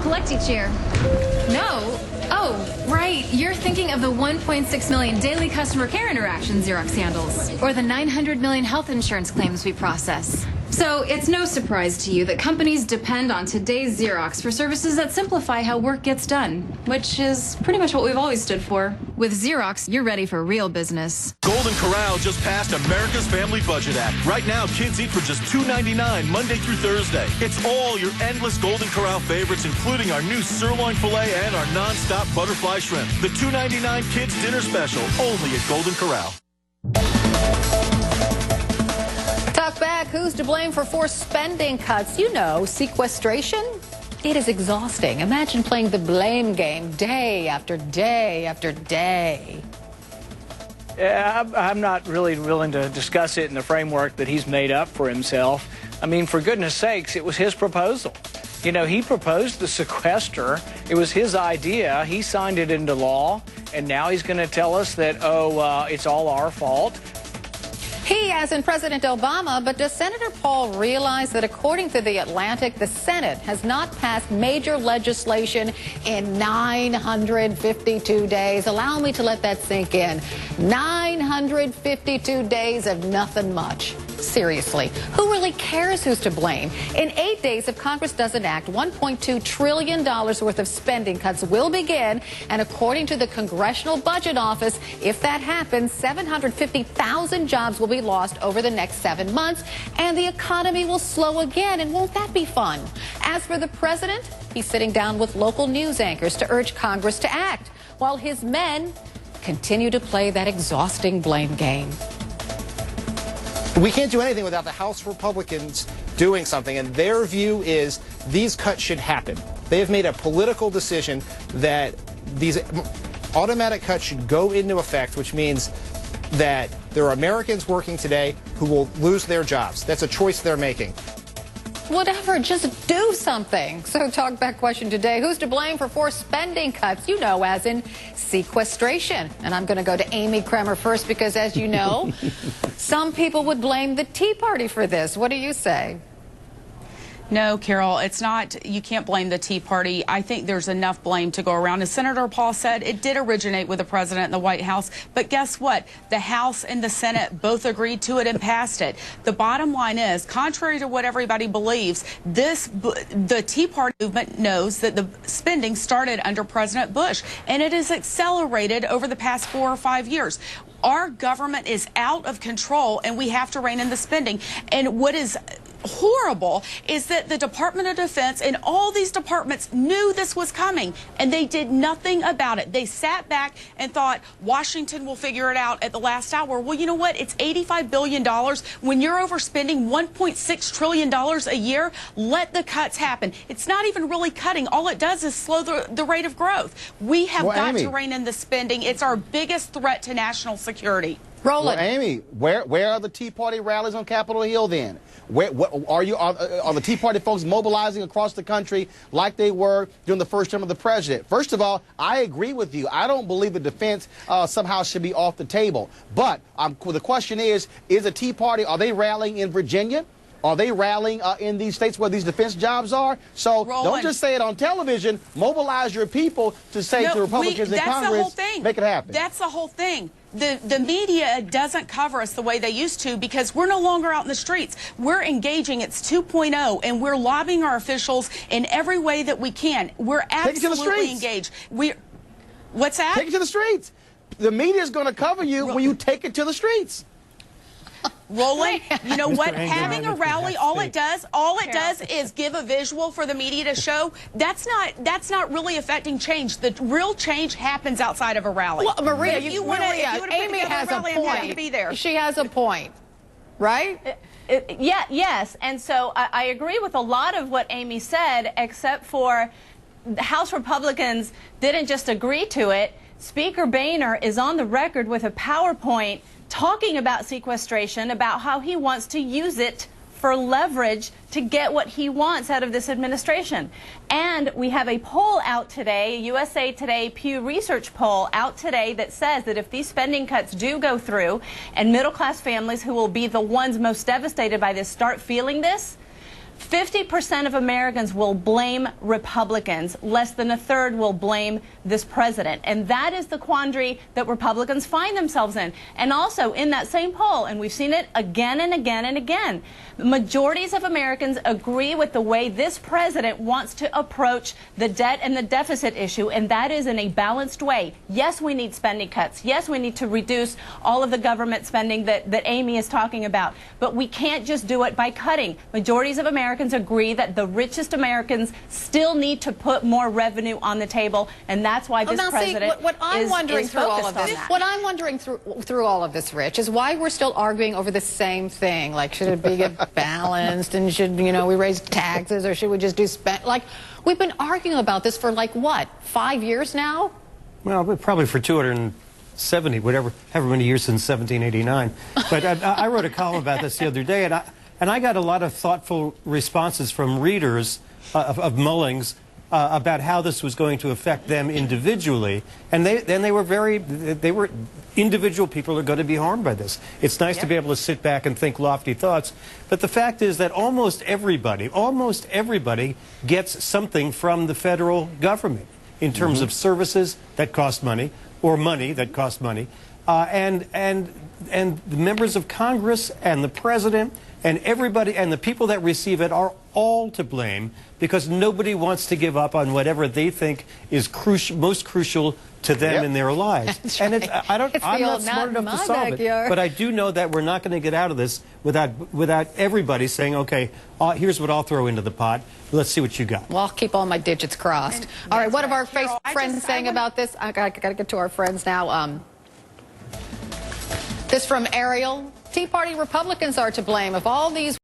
collect each year. No. Oh, right. You're thinking of the 1.6 million daily customer care interactions Xerox handles, or the 900 million health insurance claims we process. So it's no surprise to you that companies depend on today's Xerox for services that simplify how work gets done, which is pretty much what we've always stood for. With Xerox, you're ready for real business. Golden Corral just passed America's Family Budget Act. Right now, kids eat for just $2.99 Monday through Thursday. It's all your endless Golden Corral favorites, including our new sirloin filet and our non-stop butterfly shrimp. The $2.99 Kids Dinner Special, only at Golden Corral. Talk back. Who's to blame for forced spending cuts? You know, sequestration. It is exhausting. Imagine playing the blame game day after day after day. I'm not really willing to discuss it in the framework that he's made up for himself. I mean, for goodness sakes, it was his proposal. You know, he proposed the sequester. It was his idea. He signed it into law, and now he's going to tell us that, it's all our fault. He, as in President Obama, but does Senator Paul realize that according to The Atlantic, the Senate has not passed major legislation in 952 days? Allow me to let that sink in. 952 days of nothing much. Seriously, who really cares who's to blame? In 8 days, if Congress doesn't act, $1.2 trillion worth of spending cuts will begin. And according to the Congressional Budget Office, if that happens, 750,000 jobs will be lost over the next 7 months, and the economy will slow again. And won't that be fun? As for the president, he's sitting down with local news anchors to urge Congress to act, while his men continue to play that exhausting blame game. We can't do anything without the House Republicans doing something, and their view is these cuts should happen. They have made a political decision that these automatic cuts should go into effect, which means that there are Americans working today who will lose their jobs. That's a choice they're making. Whatever, just do something. So talk back question today, who's to blame for forced spending cuts? You know, as in sequestration. And I'm going to go to Amy Kremer first because, as you know, some people would blame the Tea Party for this. What do you say? No, Carol, it's not. You can't blame the Tea Party. I think there's enough blame to go around. As Senator Paul said, it did originate with the president and the White House. But guess what? The House and the Senate both agreed to it and passed it. The bottom line is, contrary to what everybody believes, the Tea Party movement knows that the spending started under President Bush, and it has accelerated over the past 4 or 5 years. Our government is out of control, and we have to rein in the spending. And what is horrible is that the Department of Defense and all these departments knew this was coming, and they did nothing about it. They sat back and thought Washington will figure it out at the last hour. Well, you know what? It's $85 billion. When you're overspending $1.6 trillion a year, let the cuts happen. It's not even really cutting. All it does is slow the rate of growth. We have got to rein in the spending. It's our biggest threat to national security. Roland. Well, Amy, where are the Tea Party rallies on Capitol Hill then? What are the Tea Party folks mobilizing across the country like they were during the first term of the president? First of all, I agree with you. I don't believe the defense somehow should be off the table. But the question is the Tea Party, are they rallying in Virginia? Are they rallying in these states where these defense jobs are? So don't just say it on television. Mobilize your people to say to Republicans in Congress, make it happen. That's the whole thing. The media doesn't cover us the way they used to because we're no longer out in the streets. We're engaging. It's 2.0, and we're lobbying our officials in every way that we can. We're absolutely engaged. What's that? Take it to the streets. The media is going to cover you when you take it to the streets. Roland, you know what? Having a rally, all it does is give a visual for the media to show. That's not really affecting change. The real change happens outside of a rally. Well, Maria, Amy has a point. She has a point, right? Yes, and so I agree with a lot of what Amy said, except for the House Republicans didn't just agree to it. Speaker Boehner is on the record with a PowerPoint talking about sequestration, about how he wants to use it for leverage to get what he wants out of this administration. And we have a poll out today, a USA Today Pew Research poll out today that says that if these spending cuts do go through and middle-class families who will be the ones most devastated by this start feeling this, 50% of Americans will blame Republicans. Less than a third will blame this president. And that is the quandary that Republicans find themselves in. And also in that same poll, and we've seen it again and again and again, majorities of Americans agree with the way this president wants to approach the debt and the deficit issue, and that is in a balanced way. Yes, we need spending cuts. Yes, we need to reduce all of the government spending that Amy is talking about. But we can't just do it by cutting. Majorities of Americans agree that the richest Americans still need to put more revenue on the table, and that's why this president what I'm wondering is through all focused of on this, that. what I'm wondering through all of this, Rich, is why we're still arguing over the same thing. Like, should it be balanced, and should we raise taxes, or should we just do spend? Like, we've been arguing about this for like what, 5 years now? Well, probably for 270, however many years since 1789. But I wrote a column about this the other day, and I got a lot of thoughtful responses from readers of Mullings about how this was going to affect them individually, and they were individual people are going to be harmed by this. It's nice to be able to sit back and think lofty thoughts, but the fact is that almost everybody gets something from the federal government in terms of services that cost money or money that cost money, and the members of Congress and the president and everybody and the people that receive it are all to blame, because nobody wants to give up on whatever they think is most crucial to them in their lives. And I'm not smart enough to solve it, but I do know that we're not going to get out of this without everybody saying, okay, here's what I'll throw into the pot. Let's see what you got. Well, I'll keep all my digits crossed. All right, what are our friends saying about this? I got to get to our friends now. This from Ariel. Tea Party Republicans are to blame if all these